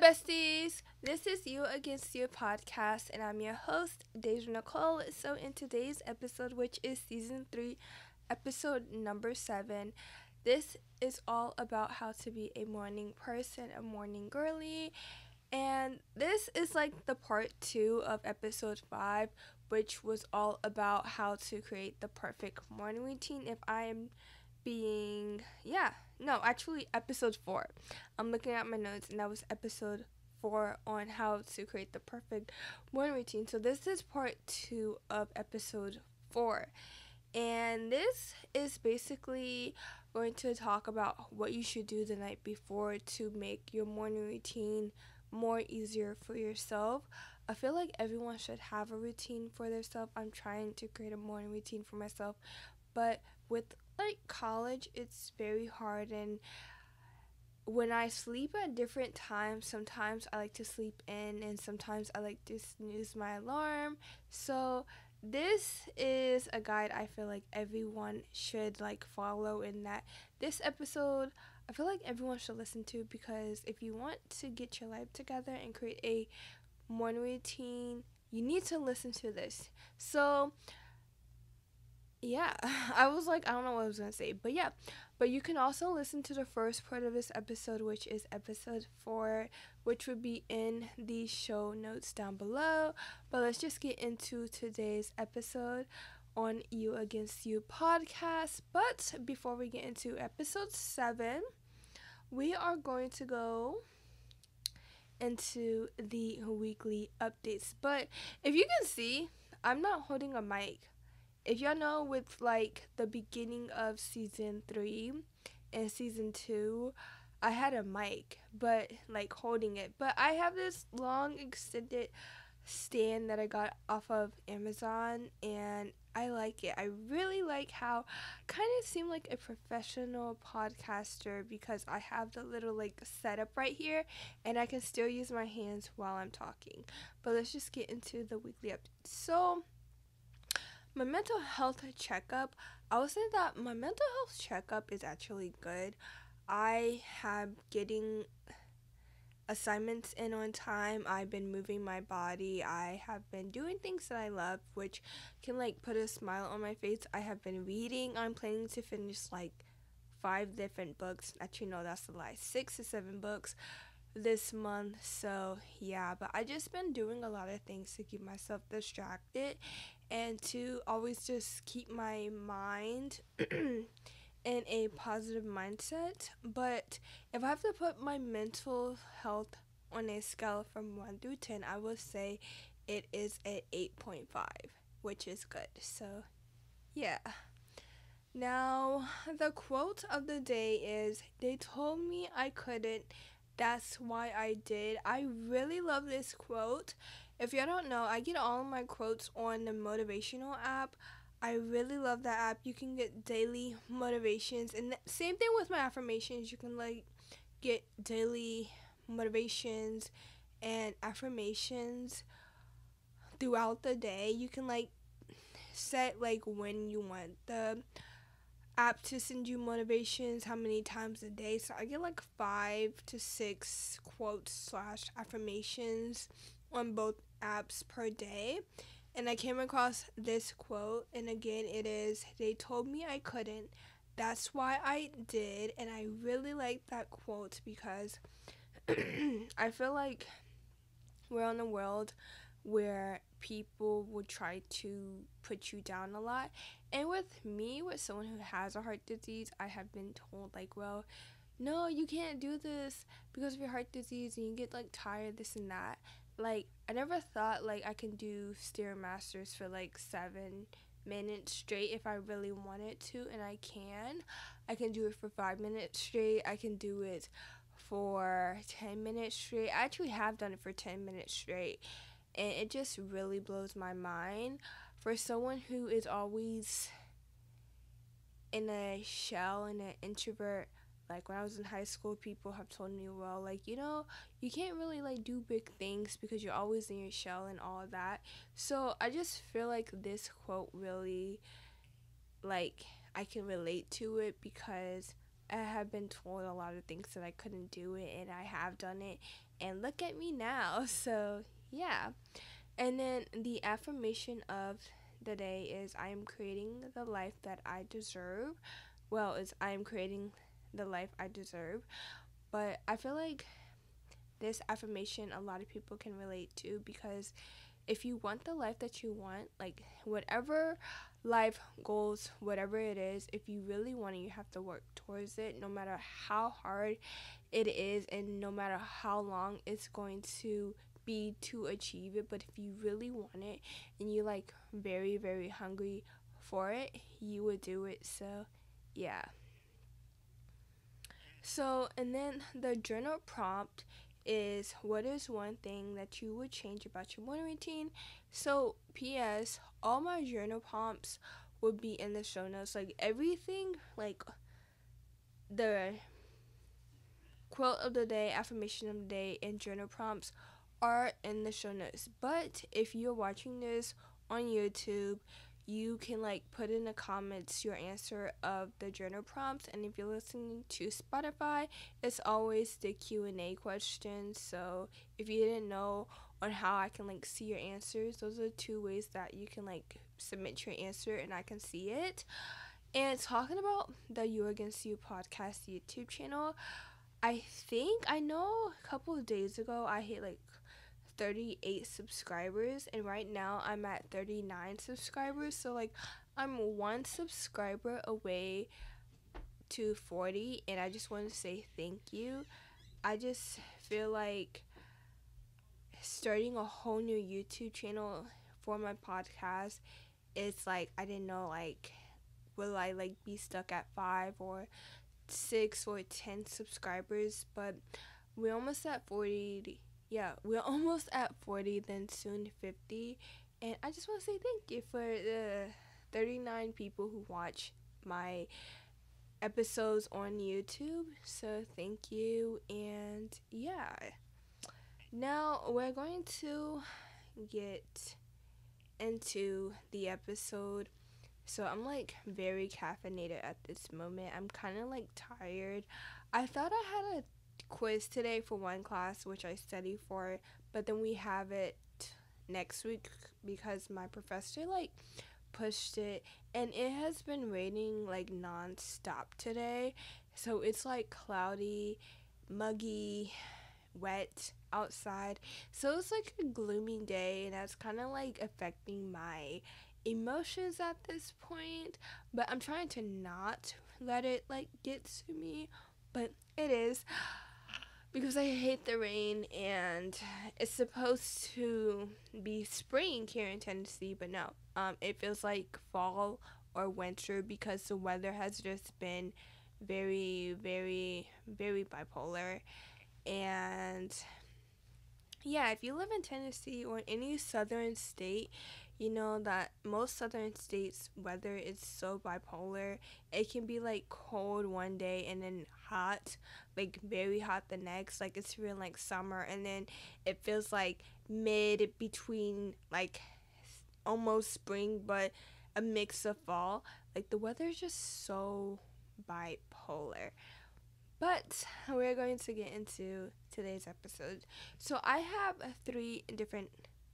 Besties! This is You Against You podcast, and I'm your host, Deja Nicole. So, in today's episode, which is season 3, episode number 7, this is all about how to be a morning person, a morning girly. And this is like the part 2 of episode 5, which was all about how to create the perfect morning routine. If I am being, episode 4. I'm looking at my notes, and that was episode 4 on how to create the perfect morning routine. So this is part 2 of episode 4. And this is basically going to talk about what you should do the night before to make your morning routine more easier for yourself. I feel like everyone should have a routine for themselves. I'm trying to create a morning routine for myself, but with college, it's very hard, and when I sleep at different times, sometimes I like to sleep in and sometimes I like to snooze my alarm. So this is a guide I feel like everyone should follow, in that this episode I feel like everyone should listen to, because if you want to get your life together and create a morning routine, you need to listen to this. So yeah, I was like, I don't know what I was going to say, but yeah. But you can also listen to the first part of this episode, which is episode 4, which would be in the show notes down below. But let's just get into today's episode on You Against You podcast. But before we get into episode 7, we are going to go into the weekly updates. But if you can see, I'm not holding a mic. If y'all know, with the beginning of season 3 and season 2, I had a mic, but holding it. But I have this long extended stand that I got off of Amazon, and I like it. I really like how kind of seem like a professional podcaster, because I have the little setup right here, and I can still use my hands while I'm talking. But let's just get into the weekly update. So my mental health checkup, I would say that my mental health checkup is actually good. I have getting assignments in on time. I've been moving my body. I have been doing things that I love, which can put a smile on my face. I have been reading. I'm planning to finish 5 different books. Actually, no, that's a lie. 6 to 7 books this month. So yeah, but I just been doing a lot of things to keep myself distracted and to always just keep my mind in a positive mindset. But if I have to put my mental health on a scale from 1 through 10, I would say it is at 8.5, which is good. So yeah. Now, the quote of the day is, "They told me I couldn't. That's why I did." I really love this quote. If y'all don't know, I get all of my quotes on the motivational app. I really love that app. You can get daily motivations, and same thing with my affirmations. You can get daily motivations and affirmations throughout the day. You can set when you want the app to send you motivations, how many times a day. So I get 5 to 6 quotes slash affirmations on both apps per day. And I came across this quote, and again, it is, "They told me I couldn't. That's why I did." And I really like that quote, because I feel like we're in a world where people would try to put you down a lot. And with me, with someone who has a heart disease, I have been told well, no, you can't do this because of your heart disease, and you get tired, this and that. I never thought I can do Stairmasters for 7 minutes straight if I really wanted to, and I can. I can do it for 5 minutes straight. I can do it for 10 minutes straight. I actually have done it for 10 minutes straight, and it just really blows my mind. For someone who is always in a shell and an introvert, when I was in high school, people have told me, well, you can't really do big things because you're always in your shell and all of that. So I just feel this quote really I can relate to it, because I have been told a lot of things that I couldn't do it, and I have done it, and look at me now. So yeah. And then the affirmation of the day is I am creating the life that I deserve. Well, is I am creating the life I deserve. But I feel like this affirmation a lot of people can relate to, because if you want the life that you want, like whatever life goals, whatever it is, if you really want it, you have to work towards it, no matter how hard it is and no matter how long it's going to be to achieve it. But if you really want it and you like very, very hungry for it, you would do it. So yeah. So, and then the journal prompt is, what is one thing that you would change about your morning routine? So, P.S., all my journal prompts would be in the show notes. Like everything, like the quote of the day, affirmation of the day, and journal prompts are in the show notes. But if you're watching this on YouTube, you can like put in the comments your answer of the journal prompts, and if you're listening to Spotify, it's always the Q&A questions. So if you didn't know on how I can like see your answers, those are two ways that you can like submit your answer and I can see it. And talking about the You Against You podcast YouTube channel, I think I know a couple of days ago I hit like 38 subscribers, and right now I'm at 39 subscribers. So like I'm one subscriber away to 40, and I just want to say thank you. I just feel like starting a whole new YouTube channel for my podcast, it's like I didn't know like will I like be stuck at 5 or 6 or 10 subscribers, but we're almost at 40. Yeah, we're almost at 40, then soon 50. And I just want to say thank you for the 39 people who watch my episodes on YouTube. So thank you. And yeah, now we're going to get into the episode. So I'm like very caffeinated at this moment. I'm kind of like tired. I thought I had a quiz today for one class, which I study for, but then we have it next week because my professor like pushed it, and it has been raining like non-stop today. So it's like cloudy, muggy, wet outside. So it's like a gloomy day, and that's kind of like affecting my emotions at this point. But I'm trying to not let it like get to me, but it is, because I hate the rain, and it's supposed to be spring here in Tennessee, but no, it feels like fall or winter because the weather has just been very, very, very bipolar. And yeah, if you live in Tennessee or any southern state, you know that most southern states' weather is so bipolar. It can be like cold one day and then hot, like very hot the next. Like it's feeling like summer, and then it feels like mid between like almost spring, but a mix of fall. Like the weather is just so bipolar. But we're going to get into today's episode. So I have 3 different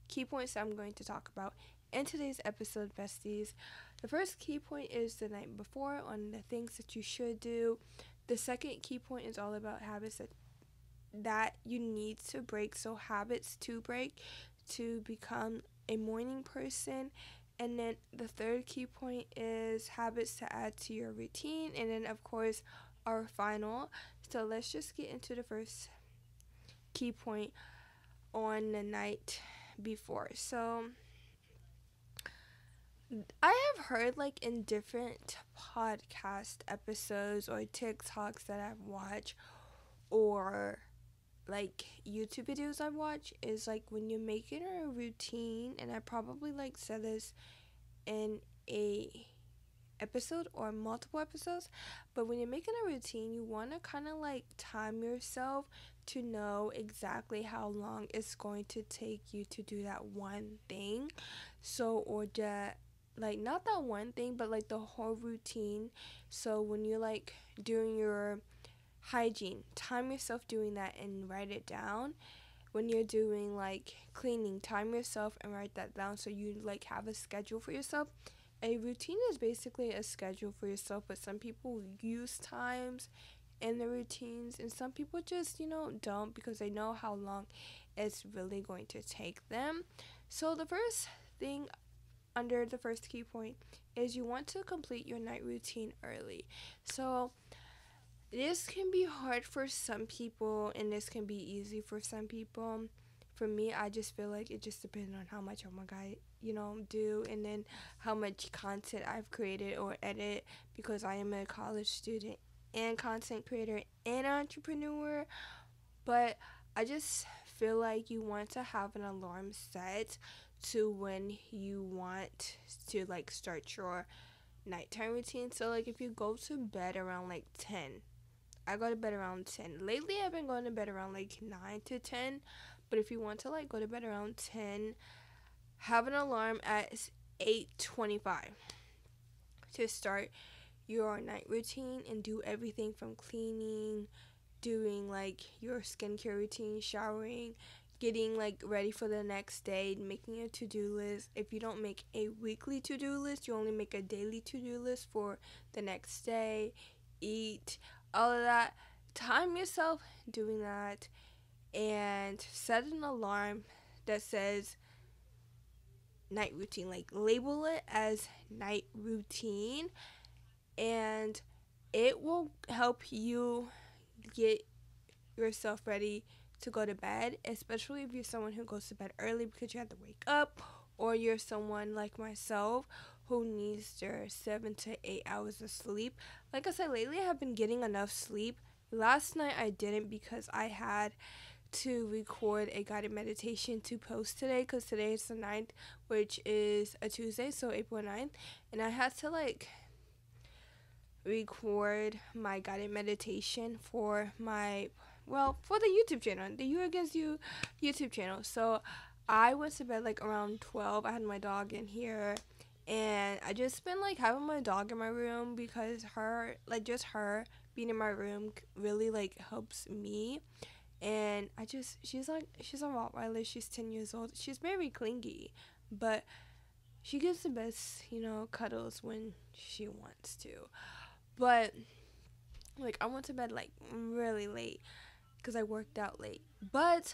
key points that I'm going to talk about in today's episode, besties. The first key point is the night before, on the things that you should do. The second key point is all about habits that you need to break. So habits to break to become a morning person. And then the third key point is habits to add to your routine. And then, of course, our final. So let's just get into the first key point on the night before. So I have heard like in different podcast episodes or TikToks that I've watched, or like YouTube videos I've watched, is like when you're making a routine, and I probably like said this in a episode or multiple episodes, but when you're making a routine, you want to kind of like time yourself to know exactly how long it's going to take you to do that one thing. So, or like not that one thing, but like the whole routine. So when you're like doing your hygiene, time yourself doing that and write it down. When you're doing like cleaning, time yourself and write that down so you like have a schedule for yourself. A routine is basically a schedule for yourself, but some people use times in the routines and some people just, don't because they know how long it's really going to take them. So the first thing under the first key point is you want to complete your night routine early. So this can be hard for some people and this can be easy for some people. For me, I just feel like it just depends on how much I'm gonna, do, and then how much content I've created or edit, because I am a college student and content creator and entrepreneur. But I just feel like you want to have an alarm set to when you want to like start your nighttime routine. So like if you go to bed around like 10, I go to bed around 10. Lately I've been going to bed around like 9 to 10. But if you want to like go to bed around 10, have an alarm at 8:25 to start your night routine and do everything from cleaning, doing like your skincare routine, showering, getting like ready for the next day, making a to-do list. If you don't make a weekly to-do list, you only make a daily to-do list for the next day, eat, all of that. Time yourself doing that and set an alarm that says night routine. Like label it as night routine, and it will help you get yourself ready to go to bed, especially if you're someone who goes to bed early because you have to wake up, or you're someone like myself who needs their 7 to 8 hours of sleep. Like I said, lately I have been getting enough sleep. Last night I didn't because I had to record a guided meditation to post today, because today is the 9th, which is a Tuesday, so April 9th, and I had to like record my guided meditation for for the YouTube channel, the You Against You YouTube channel. So I went to bed like around 12. I had my dog in here, and I just been like having my dog in my room because her being in my room really like helps me. And she's a Rottweiler. She's 10 years old. She's very clingy, but she gives the best, cuddles when she wants to. But like I went to bed like really late because I worked out late. But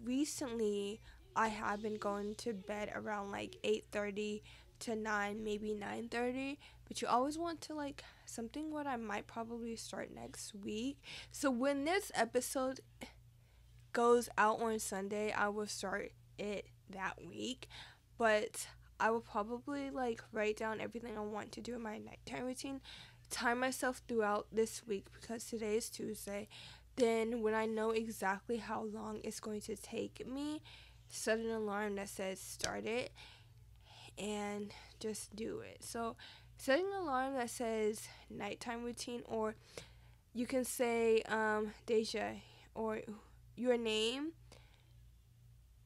recently I have been going to bed around like 8:30 to 9, maybe 9:30. But you always want to like something what I might probably start next week. So when this episode goes out on Sunday, I will start it that week. But I will probably like write down everything I want to do in my nighttime routine, time myself throughout this week because today is Tuesday. Then when I know exactly how long it's going to take me, set an alarm that says start it and just do it. So setting an alarm that says nighttime routine, or you can say Deja, or your name,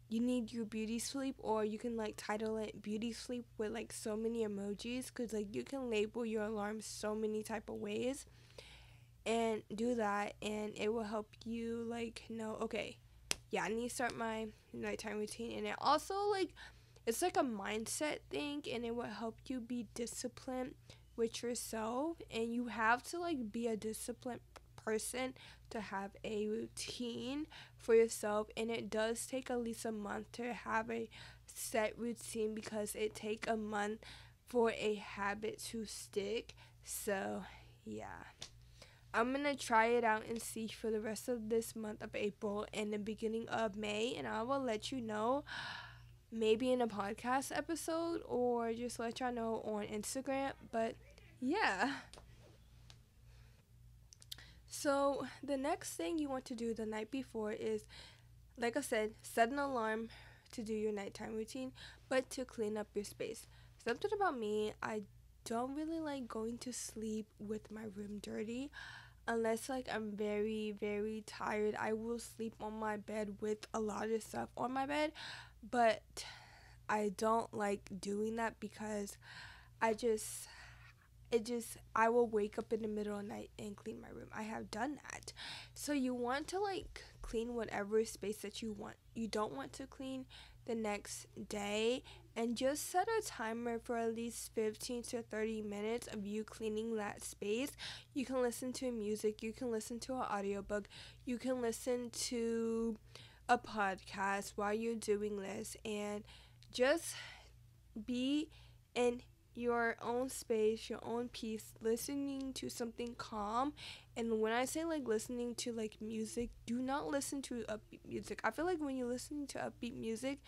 you need your beauty sleep, or you can like title it beauty sleep with like so many emojis, because like you can label your alarm so many type of ways, and do that, and it will help you like know, okay, yeah, I need to start my nighttime routine. And it also like it's like a mindset thing, and it will help you be disciplined with yourself. And you have to like be a disciplined person to have a routine for yourself, and it does take at least a month to have a set routine because it take a month for a habit to stick. So yeah, I'm gonna try it out and see for the rest of this month of April and the beginning of May, and I will let you know, maybe in a podcast episode or just let y'all know on Instagram. But yeah, so the next thing you want to do the night before is, like I said, set an alarm to do your nighttime routine, but to clean up your space. Something about me, I don't really like going to sleep with my room dirty unless like I'm very, very tired. I will sleep on my bed with a lot of stuff on my bed, but I don't like doing that because I just I will wake up in the middle of the night and clean my room. I have done that. So you want to like clean whatever space that you don't want to clean the next day, and just set a timer for at least 15 to 30 minutes of you cleaning that space. You can listen to music, you can listen to an audiobook, you can listen to a podcast while you're doing this, and just be in your own space, your own peace, listening to something calm. And when I say like listening to like music, do not listen to upbeat music. I feel like when you're listening to upbeat music,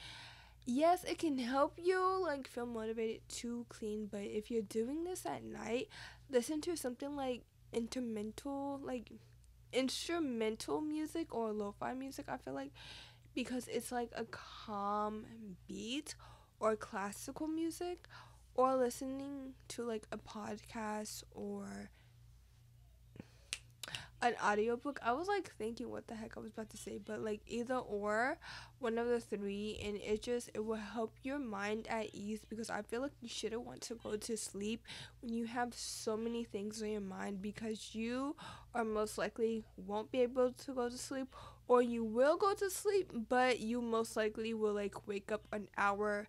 yes, it can help you like feel motivated to clean, but if you're doing this at night, listen to something like instrumental music or lo-fi music. I feel like, because it's like a calm beat, or classical music, or listening to like a podcast or an audiobook. I was like thinking what the heck I was about to say, but like either or, one of the three, and it will help your mind at ease, because I feel like you shouldn't want to go to sleep when you have so many things on your mind, because you are most likely won't be able to go to sleep, or you will go to sleep but you most likely will like wake up an hour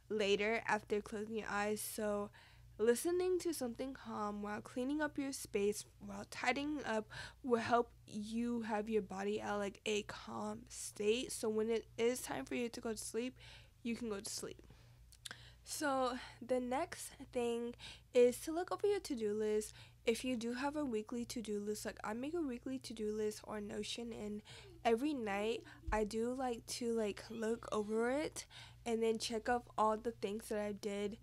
later after closing your eyes. So listening to something calm while cleaning up your space, while tidying up, will help you have your body at like a calm state. So when it is time for you to go to sleep, you can go to sleep. So the next thing is to look over your to-do list. If you do have a weekly to-do list, like I make a weekly to-do list or Notion, and every night I do like to like look over it and then check off all the things that I did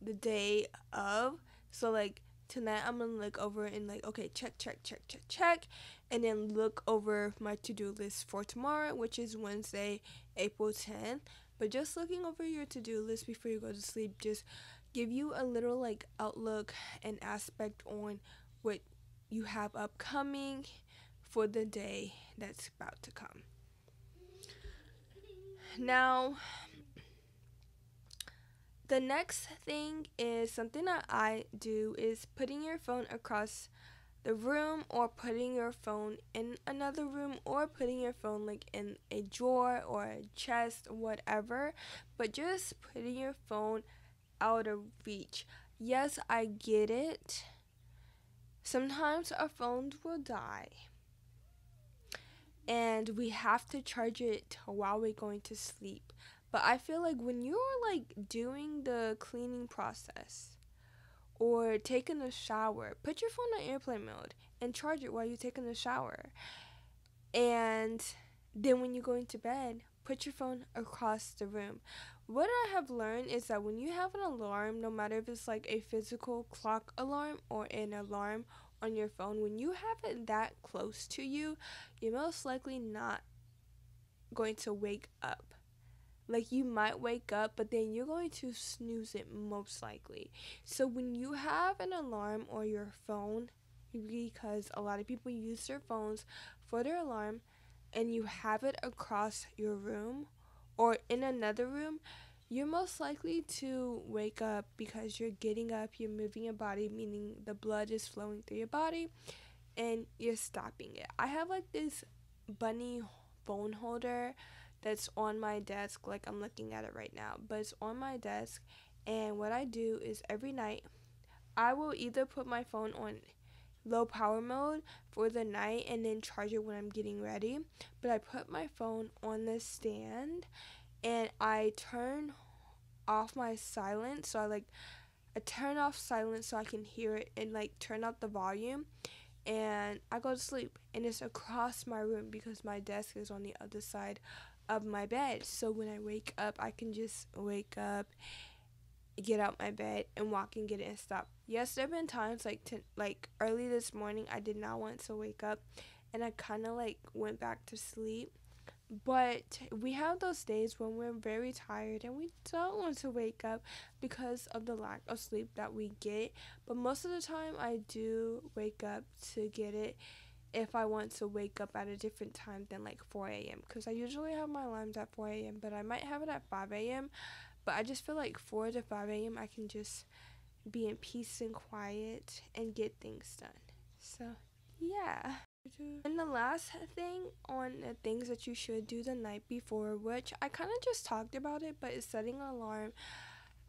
the day of. So like tonight I'm gonna look over and like, okay, check, and then look over my to-do list for tomorrow, which is Wednesday, April 10th. But just looking over your to-do list before you go to sleep just give you a little like outlook and aspect on what you have upcoming for the day that's about to come. Now, the next thing is something that I do is putting your phone across the room, or putting your phone in another room, or putting your phone like in a drawer or a chest, whatever, but just putting your phone out of reach. Yes, I get it. Sometimes our phones will die and we have to charge it while we're going to sleep. But I feel like when you're like doing the cleaning process or taking a shower, put your phone on airplane mode and charge it while you're taking a shower. And then when you're going to bed, put your phone across the room. What I have learned is that when you have an alarm, no matter if it's like a physical clock alarm or an alarm on your phone, when you have it that close to you, you're most likely not going to wake up. Like you might wake up, but then you're going to snooze it most likely. So when you have an alarm or your phone, because a lot of people use their phones for their alarm, and you have it across your room or in another room, you're most likely to wake up because you're getting up, you're moving your body, meaning the blood is flowing through your body, and you're stopping it. I have like this bunny phone holder that's on my desk, like I'm looking at it right now, but it's on my desk. And what I do is every night I will either put my phone on low power mode for the night and then charge it when I'm getting ready, but I put my phone on the stand and I turn off my silence. So I turn off silence so I can hear it, and like turn up the volume, and I go to sleep. And it's across my room because my desk is on the other side of my bed. So when I wake up, I can just wake up, get out my bed, and walk and get it and stop. Yes, there have been times like early this morning I did not want to wake up, and I kind of like went back to sleep. But we have those days when we're very tired and we don't want to wake up because of the lack of sleep that we get. But most of the time I do wake up to get it if I want to wake up at a different time than like 4 a.m. Because I usually have my alarms at 4 a.m. but I might have it at 5 a.m. but I just feel like 4 to 5 a.m. I can just be in peace and quiet and get things done. So, yeah. And the last thing on the things that you should do the night before, which I kind of just talked about it, but is setting an alarm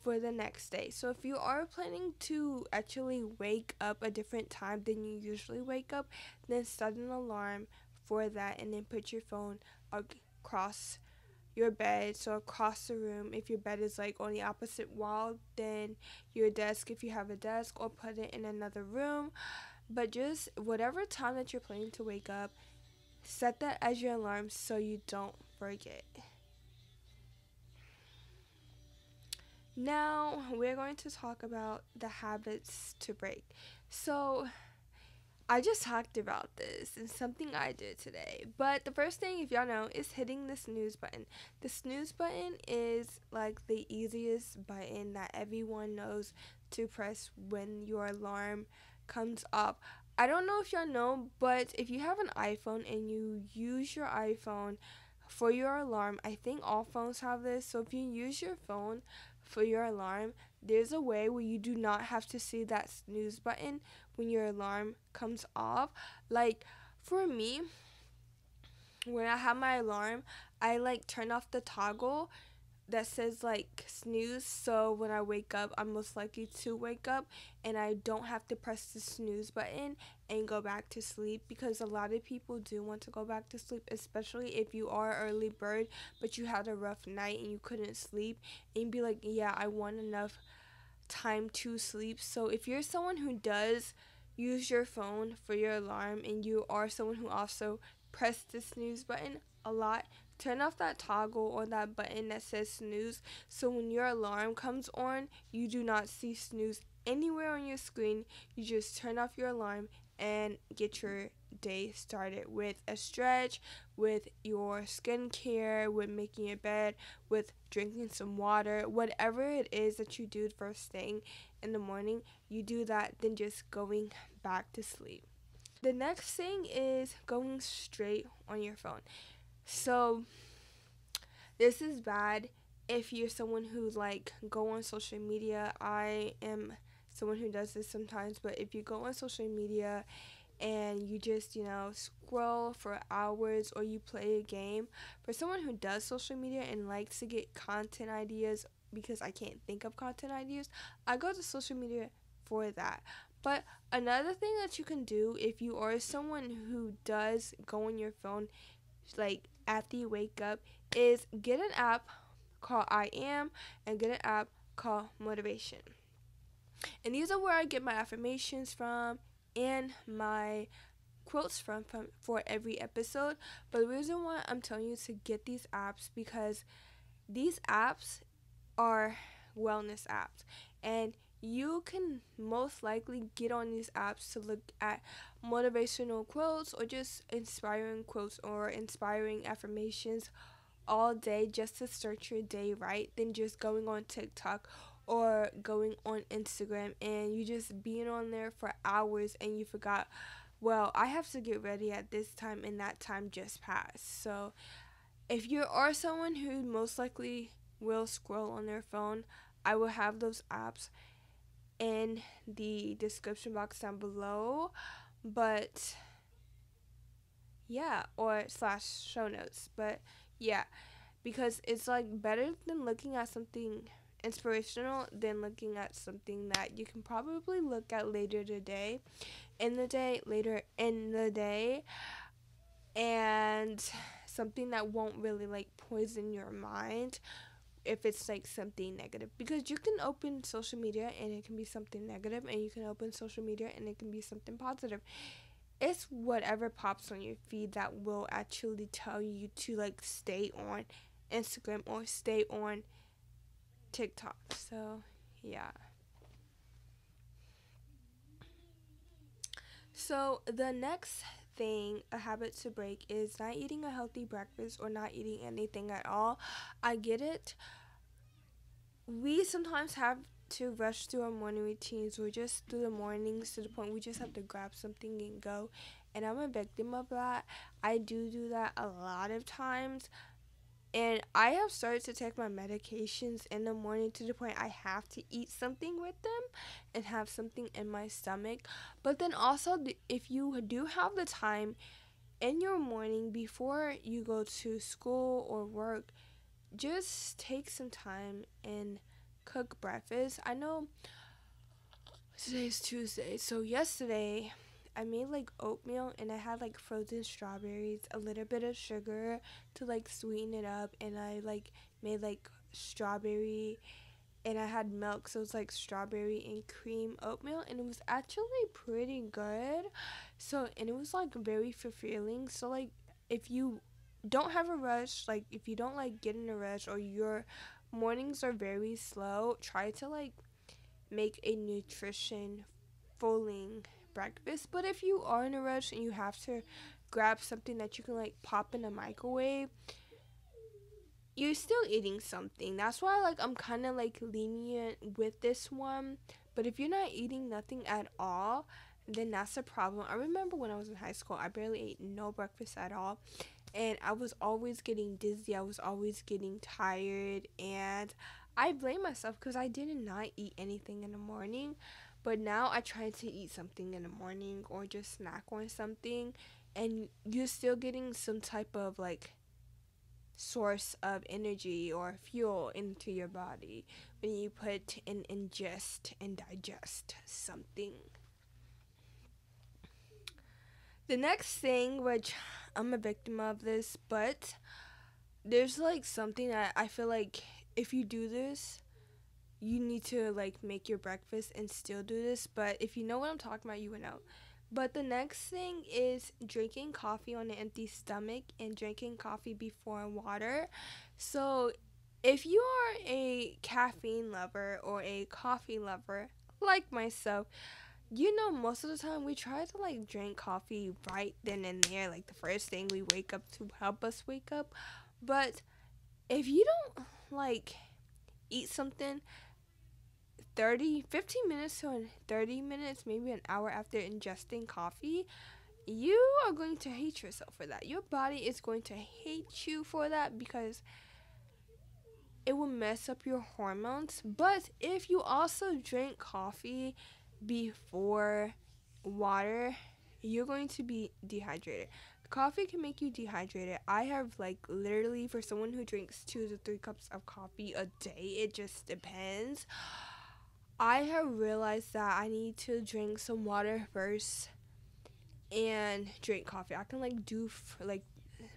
for the next day. So if you are planning to actually wake up a different time than you usually wake up, then set an alarm for that and then put your phone across your bed, so across the room. If your bed is like on the opposite wall, then your desk, if you have a desk, or put it in another room. But just whatever time that you're planning to wake up, set that as your alarm so you don't forget. Now we're going to talk about the habits to break. So I just talked about this and something I did today. But the first thing, if y'all know, is hitting the snooze button. The snooze button is like the easiest button that everyone knows to press when your alarm comes up. I don't know if y'all know, but if you have an iPhone and you use your iPhone for your alarm, I think all phones have this. So if you use your phone for your alarm, there's a way where you do not have to see that snooze button when your alarm comes off. Like for me, when I have my alarm, I like turn off the toggle that says like snooze, so when I wake up, I'm most likely to wake up and I don't have to press the snooze button and go back to sleep, because a lot of people do want to go back to sleep, especially if you are early bird but you had a rough night and you couldn't sleep, and you'd be like, yeah, I want enough time to sleep. So if you're someone who does use your phone for your alarm and you are someone who also press the snooze button a lot, turn off that toggle or that button that says snooze, so when your alarm comes on, you do not see snooze anywhere on your screen. You just turn off your alarm and get your day started with a stretch, with your skincare, with making your bed, with drinking some water. Whatever it is that you do first thing in the morning, you do that, then just going back to sleep. The next thing is going straight on your phone. So this is bad if you're someone who like go on social media. I am someone who does this sometimes, but if you go on social media and you just, scroll for hours or you play a game, for someone who does social media and likes to get content ideas, because I can't think of content ideas, I go to social media for that. But another thing that you can do if you are someone who does go on your phone like after you wake up is get an app called I Am and get an app called Motivation. And these are where I get my affirmations from and my quotes from for every episode. But the reason why I'm telling you to get these apps, because these apps are wellness apps, and you can most likely get on these apps to look at motivational quotes or just inspiring quotes or inspiring affirmations all day just to start your day right, than just going on TikTok or going on Instagram and you just being on there for hours and you forgot, well, I have to get ready at this time and that time just passed. So if you are someone who most likely will scroll on their phone, I will have those apps in the description box down below. But yeah, or slash show notes. But yeah, because it's like better than looking at something inspirational than looking at something that you can probably look at later today, later in the day, and something that won't really like poison your mind if it's like something negative, because you can open social media and it can be something negative, and you can open social media and it can be something positive. It's whatever pops on your feed that will actually tell you to like stay on Instagram or stay on TikTok. So yeah. So the next thing, a habit to break, is not eating a healthy breakfast or not eating anything at all. I get it. We sometimes have to rush through our morning routines or just through the mornings to the point we just have to grab something and go. And I'm a victim of that. I do that a lot of times. And I have started to take my medications in the morning to the point I have to eat something with them and have something in my stomach. But then also, if you do have the time in your morning before you go to school or work, just take some time and cook breakfast. I know today's Tuesday, so yesterday I made like oatmeal and I had like frozen strawberries, a little bit of sugar to like sweeten it up, and I like made like strawberry, and I had milk, so it was like strawberry and cream oatmeal, and it was actually pretty good. So, and it was like very fulfilling. So like if you don't have a rush, like if you don't like get in a rush, or your mornings are very slow, try to like make a nutrition filling breakfast. But if you are in a rush and you have to grab something that you can like pop in a microwave, you're still eating something. That's why like I'm kind of like lenient with this one. But if you're not eating nothing at all, then that's a problem. I remember when I was in high school, I barely ate no breakfast at all, and I was always getting dizzy. I was always getting tired, and I blame myself because I did not eat anything in the morning. But now I try to eat something in the morning or just snack on something, and you're still getting some type of like source of energy or fuel into your body when you put and ingest and digest something. The next thing, which I'm a victim of this, but there's like something that I feel like if you do this, you need to like make your breakfast and still do this. But if you know what I'm talking about, you would know. But the next thing is drinking coffee on an empty stomach and drinking coffee before water. So if you are a caffeine lover or a coffee lover like myself, you know, most of the time we try to like drink coffee right then and there, like the first thing we wake up to help us wake up. But if you don't like eat something 15 minutes to 30 minutes, maybe an hour after ingesting coffee, you are going to hate yourself for that. Your body is going to hate you for that because it will mess up your hormones. But if you also drink coffee before water, you're going to be dehydrated. Coffee can make you dehydrated. I have like literally, for someone who drinks 2 to 3 cups of coffee a day, it just depends. I have realized that I need to drink some water first and drink coffee. I can like do like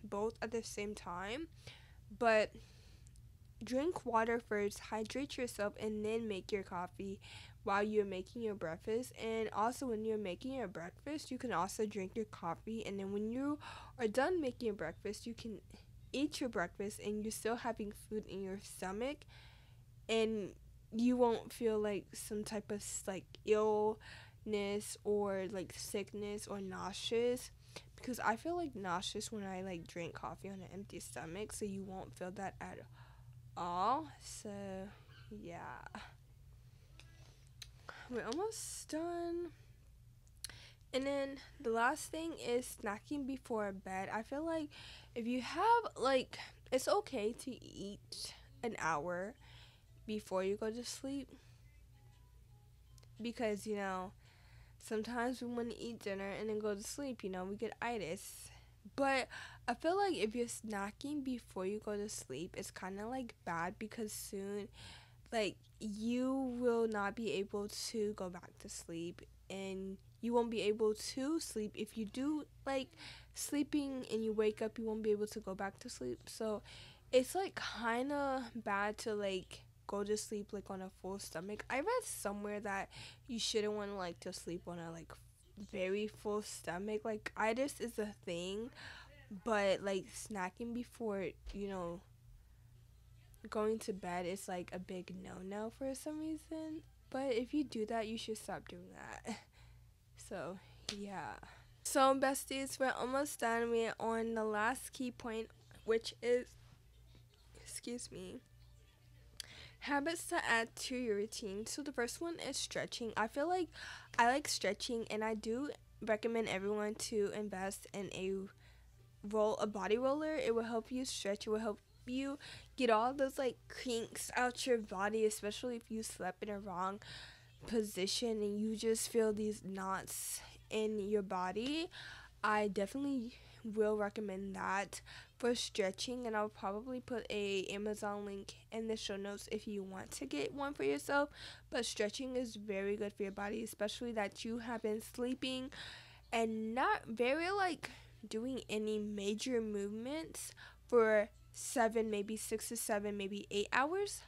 both at the same time, but drink water first, hydrate yourself, and then make your coffee while you're making your breakfast. And also, when you're making your breakfast, you can also drink your coffee. And then when you are done making your breakfast, you can eat your breakfast and you're still having food in your stomach, and you won't feel like some type of like illness or like sickness or nauseous, because I feel like nauseous when I like drink coffee on an empty stomach, so you won't feel that at all. So yeah, we're almost done. And then the last thing is snacking before bed. I feel like if you have like, it's okay to eat an hour before you go to sleep, because you know sometimes we want to eat dinner and then go to sleep, you know, we get itis. But I feel like if you're snacking before you go to sleep, it's kind of like bad, because soon like you will not be able to go back to sleep, and you won't be able to sleep. If you do like sleeping and you wake up, you won't be able to go back to sleep. So it's like kind of bad to like go to sleep like on a full stomach. I read somewhere that you shouldn't want to like to sleep on a like very full stomach. Like itis is a thing, but like snacking before, you know, going to bed is like a big no for some reason. But if you do that, you should stop doing that. So yeah. So besties, we're almost done. We're on the last key point, which is, excuse me, habits to add to your routine. So the first one is stretching. I feel like I like stretching, and I do recommend everyone to invest in a body roller. It will help you stretch. It will help you get all those like kinks out your body, especially if you slept in a wrong position and you just feel these knots in your body. I definitely will recommend that for stretching, and I'll probably put a Amazon link in the show notes if you want to get one for yourself. But stretching is very good for your body, especially that you have been sleeping and not very like doing any major movements for 7, maybe 6 to 7, maybe 8 hours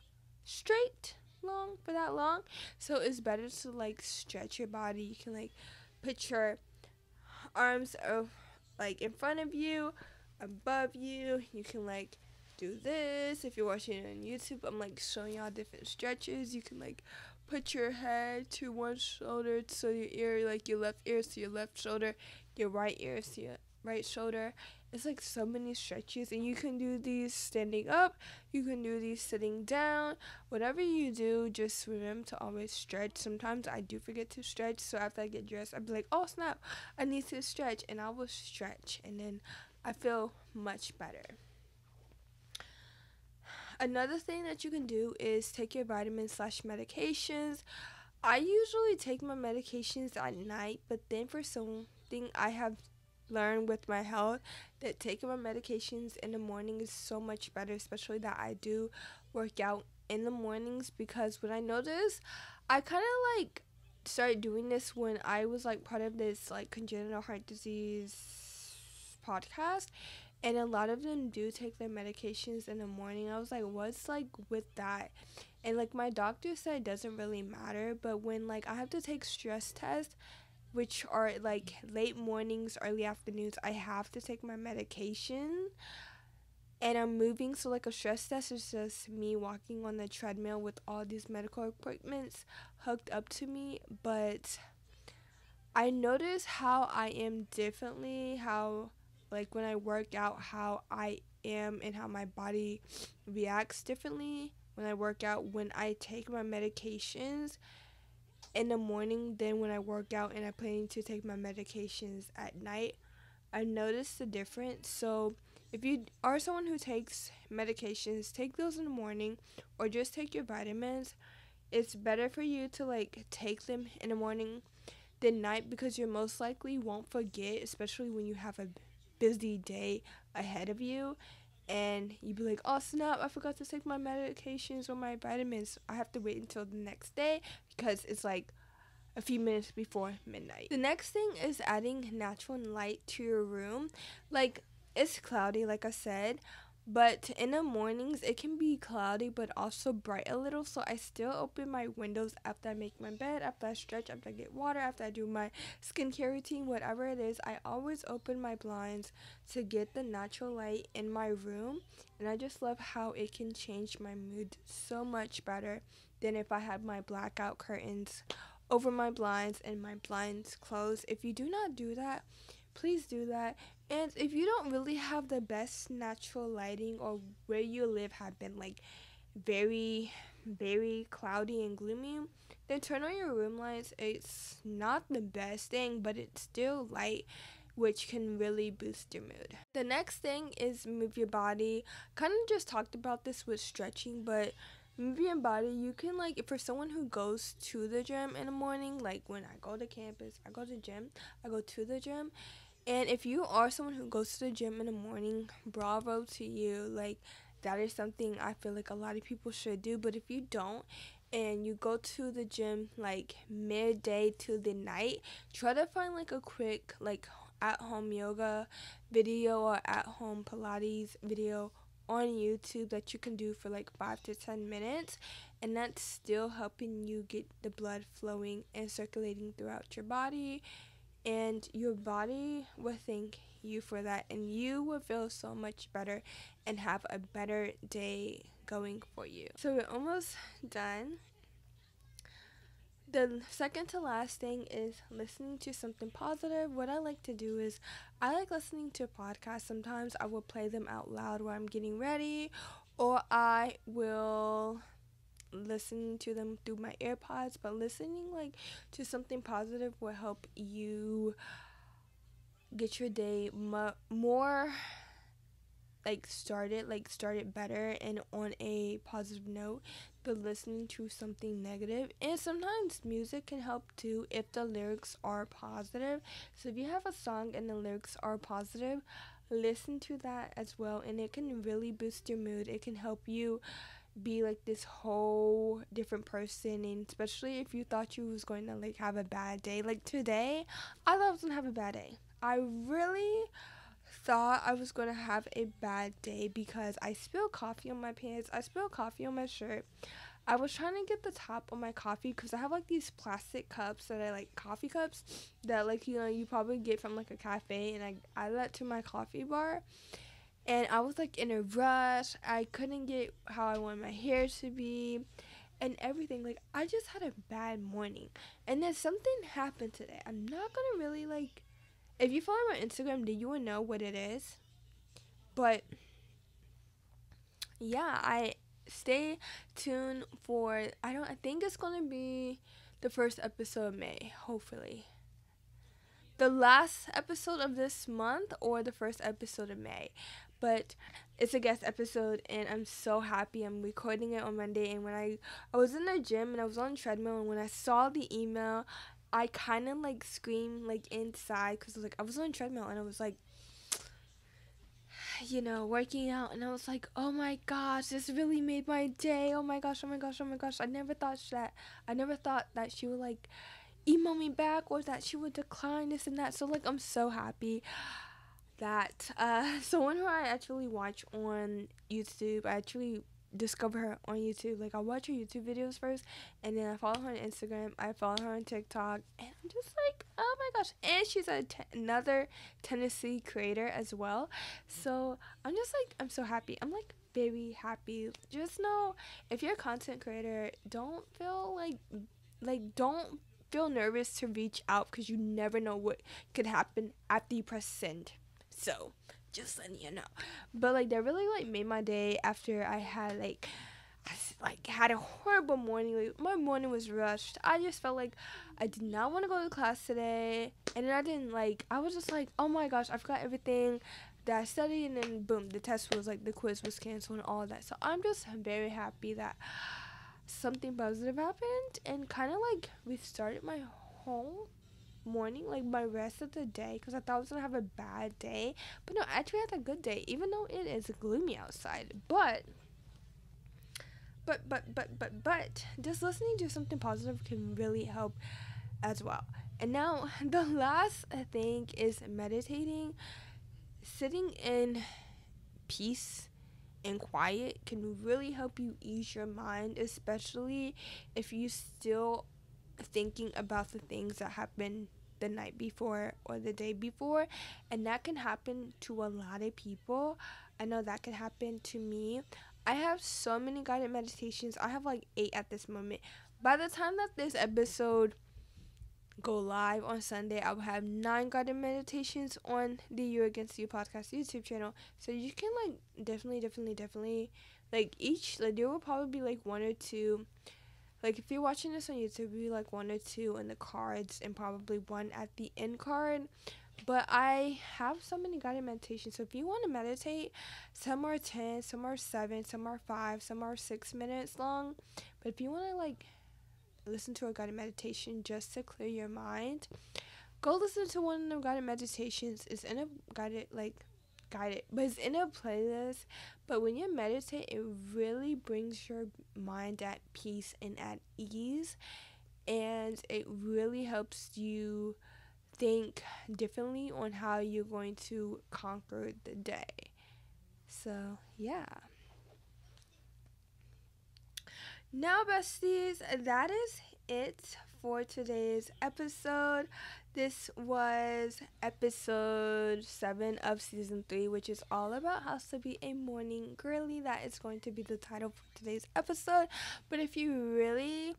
straight long for that long. So it's better to like stretch your body. You can like put your arms are like in front of you, above you. You can like do this. If you're watching it on YouTube, I'm like showing y'all different stretches. You can like put your head to one shoulder, so your ear, like your left ear to your left shoulder, your right ear to your right shoulder. It's like so many stretches, and you can do these standing up, you can do these sitting down. Whatever you do, just remember to always stretch. Sometimes I do forget to stretch, so after I get dressed, I'd be like, oh snap, I need to stretch, and I will stretch, and then I feel much better. Another thing that you can do is take your vitamins/medications. I usually take my medications at night, but then for something I have learned with my health, that taking my medications in the morning is so much better, especially that I do work out in the mornings. Because what I noticed, I kind of like started doing this when I was like part of this like congenital heart disease podcast, and a lot of them do take their medications in the morning. I was like, what's like with that? And like my doctor said it doesn't really matter, but when like I have to take stress tests, which are like late mornings, early afternoons, I have to take my medication, and I'm moving. So like a stress test is just me walking on the treadmill with all these medical equipments hooked up to me. But I notice how I am differently, how like when I work out, how I am and how my body reacts differently when I work out, when I take my medications in the morning than when I work out and I plan to take my medications at night. I noticed the difference. So if you are someone who takes medications, take those in the morning or just take your vitamins. It's better for you to like take them in the morning than night, because you most likely won't forget, especially when you have a busy day ahead of you and you'd be like, oh snap, I forgot to take my medications or my vitamins. I have to wait until the next day because it's like a few minutes before midnight. The next thing is adding natural light to your room. Like, it's cloudy, like I said, but in the mornings it can be cloudy but also bright a little. So I still open my windows after I make my bed, after I stretch, after I get water, after I do my skincare routine, whatever it is. I always open my blinds to get the natural light in my room, and I just love how it can change my mood so much better than if I had my blackout curtains over my blinds and my blinds closed. If you do not do that, please do that. And if you don't really have the best natural lighting, or where you live have been like very very cloudy and gloomy, then turn on your room lights. It's not the best thing, but it's still light, which can really boost your mood. The next thing is move your body. Kind of just talked about this with stretching, but move your body. You can like, for someone who goes to the gym in the morning, like when I go to campus, I go to gym, I go to the gym. And if you are someone who goes to the gym in the morning, bravo to you. Like, that is something I feel like a lot of people should do. But if you don't, and you go to the gym like midday to the night, try to find like a quick like at home yoga video or at home Pilates video on YouTube that you can do for like 5 to 10 minutes, and that's still helping you get the blood flowing and circulating throughout your body, and your body will thank you for that, and you will feel so much better and have a better day going for you. So we're almost done. The second to last thing is listening to something positive. What I like to do is I like listening to podcasts. Sometimes I will play them out loud while I'm getting ready, or I will listen to them through my AirPods. But listening like to something positive will help you get your day more started better and on a positive note than listening to something negative. And sometimes music can help too if the lyrics are positive. So if you have a song and the lyrics are positive, listen to that as well, and it can really boost your mood. It can help you be like this whole different person, and especially if you thought you was going to like have a bad day. Like today, I thought I was gonna have a bad day. I really thought I was gonna have a bad day because I spilled coffee on my pants, I spilled coffee on my shirt. I was trying to get the top of my coffee because I have like these plastic cups that I like, coffee cups that like, you know, you probably get from like a cafe, and I added that to my coffee bar. And I was like in a rush. I couldn't get how I wanted my hair to be and everything. Like, I just had a bad morning. And then something happened today. I'm not gonna really like, if you follow my Instagram, then you will know what it is. But yeah, I stay tuned for, I think it's gonna be the first episode of May, hopefully. The last episode of this month or the first episode of May. But it's a guest episode, and I'm so happy. I'm recording it on Monday, and when I was in the gym and I was on the treadmill, and when I saw the email, I kind of like screamed like inside because like I was on the treadmill and I was like, you know, working out, and I was like, oh my gosh, this really made my day. Oh my gosh, oh my gosh, oh my gosh. I never thought that she would like email me back or that she would decline this and that. So like I'm so happy that someone who I actually watch on YouTube, I actually discover her on YouTube. Like, I watch her YouTube videos first, and then I follow her on Instagram, I follow her on TikTok, and I'm just like, oh my gosh. And she's another Tennessee creator as well. So I'm just like, I'm so happy. I'm like very happy. Just know, if you're a content creator, don't feel don't feel nervous to reach out, because you never know what could happen after you press send. So just letting you know. But like that really like made my day after I had had a horrible morning. Like, my morning was rushed. I just felt like I did not want to go to class today, and then I was just like, oh my gosh, I forgot everything that I studied, and then boom, the test was like, the quiz was canceled and all of that. So I'm just very happy that something positive happened and kind of like restarted my whole morning, like my rest of the day, because I thought I was gonna have a bad day, but no, I actually had a good day, even though it is gloomy outside. But just listening to something positive can really help as well. And now the last thing is meditating. Sitting in peace and quiet can really help you ease your mind, especially if you still thinking about the things that happened the night before or the day before. And that can happen to a lot of people. I know that can happen to me. I have so many guided meditations. I have like 8 at this moment. By the time that this episode go live on Sunday, I will have 9 guided meditations on the You Against You podcast YouTube channel. So you can definitely like each, like there will probably be like 1 or 2. Like, if you're watching this on YouTube, it'll be like 1 or 2 in the cards and probably 1 at the end card. But I have so many guided meditations. So if you want to meditate, some are 10, some are 7, some are 5, some are 6 minutes long. But if you want to like listen to a guided meditation just to clear your mind, go listen to one of the guided meditations. It's in a guided, but it's in a playlist. But when you meditate, it really brings your mind at peace and at ease, and it really helps you think differently on how you're going to conquer the day. So yeah, now besties, that is it for today's episode. This was episode 7 of season 3, which is all about how to be a morning girly. That is going to be the title for today's episode. But if you really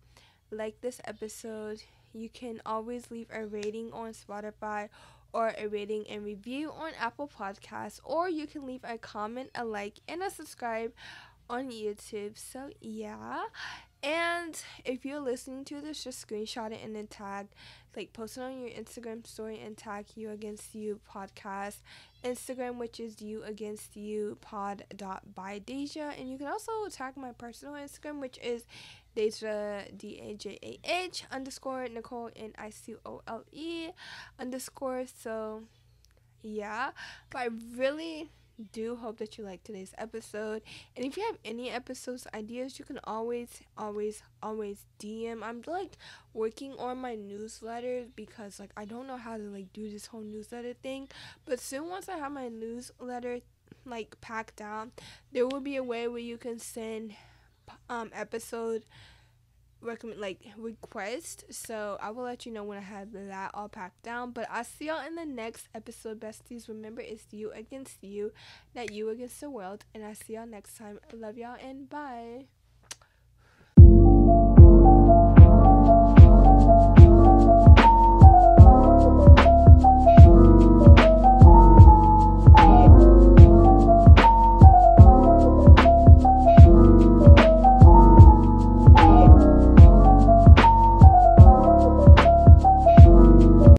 like this episode, you can always leave a rating on Spotify or a rating and review on Apple Podcasts, or you can leave a comment, a like, and a subscribe on YouTube. So yeah. And if you're listening to this, just screenshot it and then tag, like post it on your Instagram story and tag You Against You podcast Instagram, which is You Against You pod dot by Deja. And you can also tag my personal Instagram, which is Deja DAJAH underscore Nicole NICOLE underscore. So yeah, but I really do hope that you like today's episode. And if you have any episodes ideas, you can always DM. I'm like working on my newsletter because like I don't know how to like do this whole newsletter thing, but soon once I have my newsletter like packed down, there will be a way where you can send episode recommend like request. So I will let you know when I have that all packed down. But I'll see y'all in the next episode, besties. Remember, it's you against you, not you against the world. And I see y'all next time. I love y'all and bye.